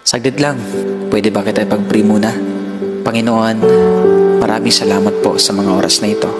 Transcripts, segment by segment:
Saglit lang, pwede ba kita ipag-pray muna? Panginoon, maraming salamat po sa mga oras na ito.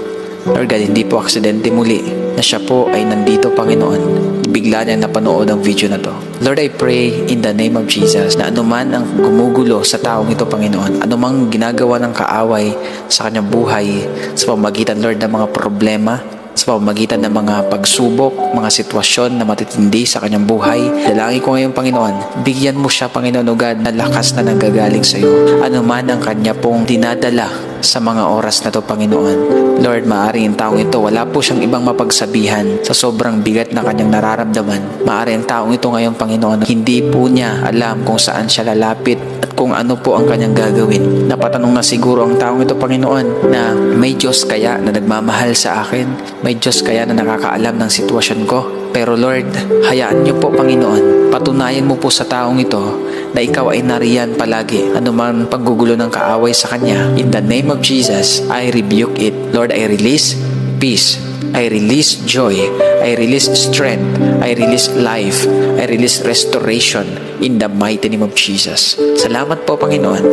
Lord God, hindi po aksidente muli na siya po ay nandito, Panginoon. Bigla niya napanood ang video na to. Lord, I pray in the name of Jesus na anuman ang gumugulo sa taong ito, Panginoon, anumang ginagawa ng kaaway sa kanyang buhay, sa pamamagitan, Lord, ng mga problema, sa pamamagitan ng mga pagsubok, mga sitwasyon na matitindi sa kanyang buhay. Dalangin ko ngayon, Panginoon, bigyan mo siya, Panginoon, o God, na lakas na nanggagaling sa iyo. Ano man ang kanya pong dinadala sa mga oras na to, Panginoon. Lord, maaaring ang taong ito, wala po siyang ibang mapagsabihan sa sobrang bigat na kanyang nararamdaman. Maaaring ang taong ito ngayon, Panginoon, hindi po niya alam kung saan siya lalapit at kung ano po ang kanyang gagawin. Napatanong na siguro ang taong ito, Panginoon, na may Diyos kaya na nagmamahal sa akin? May Diyos kaya na nakakaalam ng sitwasyon ko? Pero Lord, hayaan niyo po, Panginoon, patunayan mo po sa taong ito na ikaw ay nariyan palagi anuman paggugulo ng kaaway sa kanya. In the name of Jesus, I rebuke it. Lord, I release peace. I release joy. I release strength. I release life. I release restoration in the mighty name of Jesus. Salamat po, Panginoon.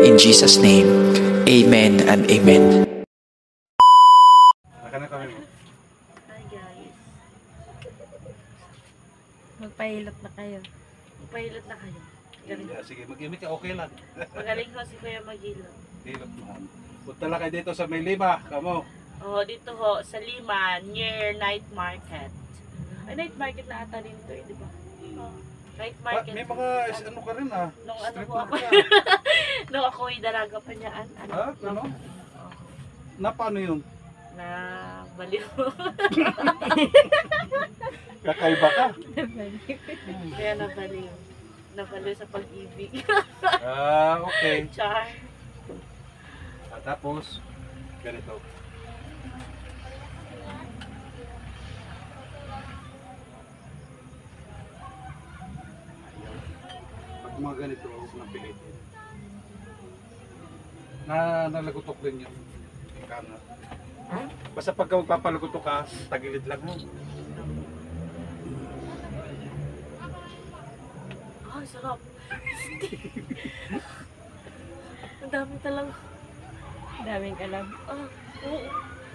In Jesus' name, amen and amen. Hi guys. Magpahilot na kayo. Magpahilot na kayo. Galing. Sige, mag-imik ka, okay lang. Magaling ho si Kuya Magilot. Hilot man. Punta lang kayo dito sa May Lima, kamo. Oh, dito ho, sa Lima, near Night Market. Ay, Night Market na ata din ito, di ba? Oh, Night Market. May mga ano ka rin ah. Nung ano Street po food ako. ka. Nung ako ay dalaga pa niyaan. Ano? Oh, Na paano yun? na baliw. Kakaiba ka. Kaya nabaliw. Nabaliw sa pag-ibig. Okay. Char. Tapos, ganito. Pag mga ganito, huwag na pilitin. Nalagutok din yun. Kana. Basta pagka magpapalagutok ka, tagilid lang mo. Ay, sarap. Ang dami talaga. Daming alam. Ah, oo.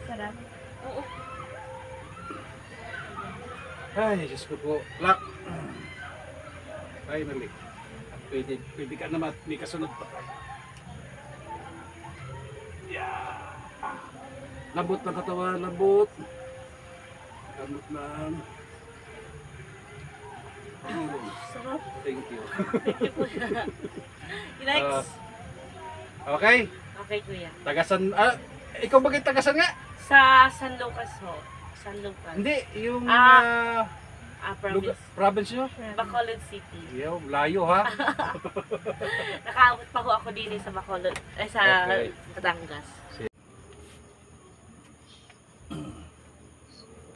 Sarap. Oo. Ay, Diyos ko po. Lock. Finally. Pwede ka naman. May kasunod pa. Yeah. Lambot ng katawan. Lambot. Lambot lang. Sarap. Thank you. Thank you po. Next. Okay. Okay, kuya. Tagasan. Ikaw ba tagasan nga? Sa San Lucas ho. San Lucas. Hindi. Yung Province. province nyo? Bacolod City. Yo, layo ha. Nakaabot pa ho ako din sa Bacolod. Sa Okay. Batangas.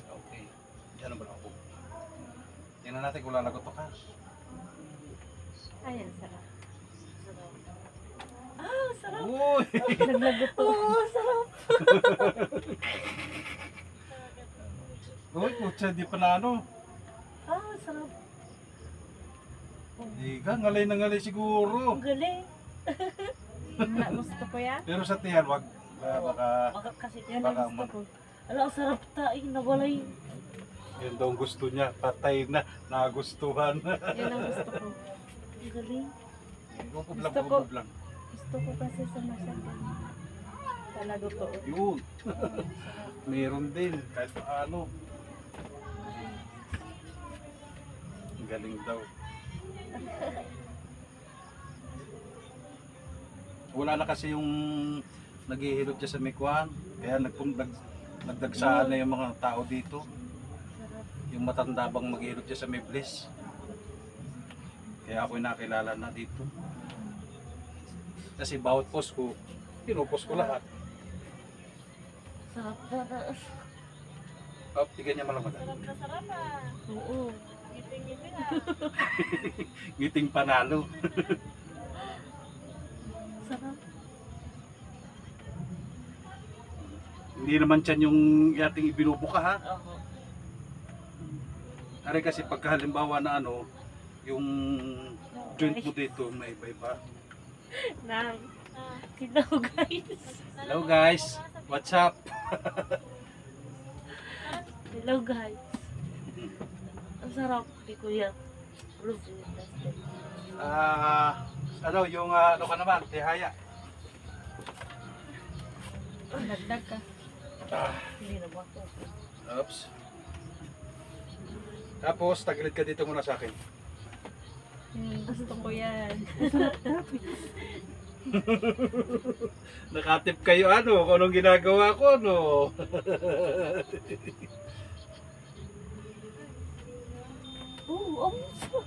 Okay. Yan ba ako? Tingnan natin kung lalagot ka. Ayan, sarap. Sarap. Ah, sarap. Uy! Naglagot to. Oh, sarap. Uy, kutsa, di pa na ano. Ah, sarap. Di ka, ngalay na ngalay siguro. Ang galing. Gusto ko yan. Pero sa tiyan, wag. Baka, Kasi Yan Baka ang gusto ko. ala, ang sarap tayo. Nawalay. yun daw ang gusto niya. Patay na, nagustuhan. Yan ang gusto ko. Ang galing. Gupog lang, Gusto ko. gupog lang. Gusto ko kasi sa masyadong talaga to. Yun. Meron din, kahit paano. Ang galing daw. Wala na kasi yung naghihilot siya sa Mikwan. Kaya nagdagsaan na yung mga tao dito. Yung matanda bang maghihilot siya sa Miblis. Kaya ako'y nakilala na dito. Kasi bawat post ko, pinupost ko lahat. Sarap. Oh, tignan niya malamang. Sarap na sarap ah. Oo. Ngiting-ngiting ah. Ngiting panalo. Sarap. Hindi naman yan yung ating ibinubuka ha. Oo. Ari kasi pagka halimbawa na ano, yung joint mo dito may iba-iba. Nang. Hello guys. Hello guys, what's up? Hello guys. Ang sarap ni Kuya. Ruby. Ano yung ano ka naman, tihaya. Nagdag ka. Hindi na ba ako? Oops. Tapos tagilid ka dito muna sa akin. Gusto ko yan. Nakatip kayo ano, kung anong ginagawa ko no. Oo, ang sarap.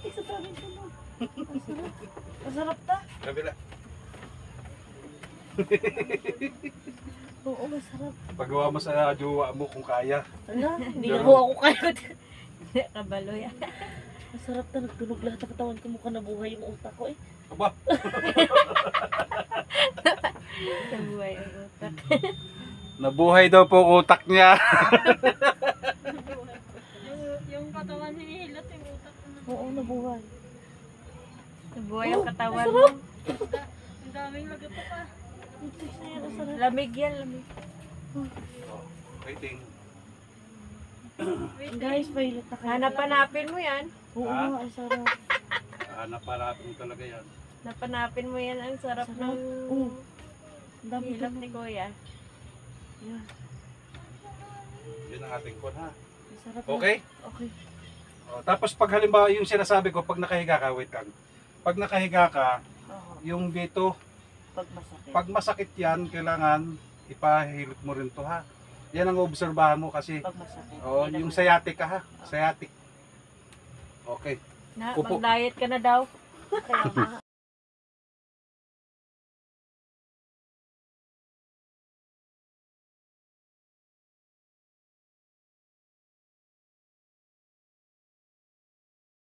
Isa pa rin ito. Ang sarap. Ang sarap ta. Kabila. Oo, masarap. Pagawa mo sa jowa mo kung kaya. Ala, hindi na po ako kayo. Kabalo yan. Masarap na, nagtunog lahat ng katawan ko. Mukha nabuhay yung utak ko eh. Aba, Nabuhay ang utak. nabuhay daw po ang utak niya. Yung katawan hinihilot yung utak. Oo, nabuhay. Nabuhay ang katawan Masarap. mo. Ang daming lagat pa. Ang taste na yan, ang sarap. Lamig yan, lamig. Waiting. Guys, violet na kayo. Hanap-hanapin mo yan. Oo Ha? nga, ang sarap. Naparap mo talaga yan. Napanapin mo yan. Ang sarap Sarap. ng Oo. Ang dami hilap ko. ni Kuya. Yan, Yun ang ating kon ha. ang sarap. na. Okay? Okay. Tapos pag halimbawa yung sinasabi ko, pag nakahiga ka, wait lang. Pag nakahiga ka, Oo. yung dito, Pag masakit. pag masakit yan, kailangan ipahilot mo rin to ha. Yan ang obserbahan mo kasi. Pag masakit. Oh, yung sciatic ka ha. Sciatic. Okay. Na, Upo. mag-diet ka na daw. Kaya nga.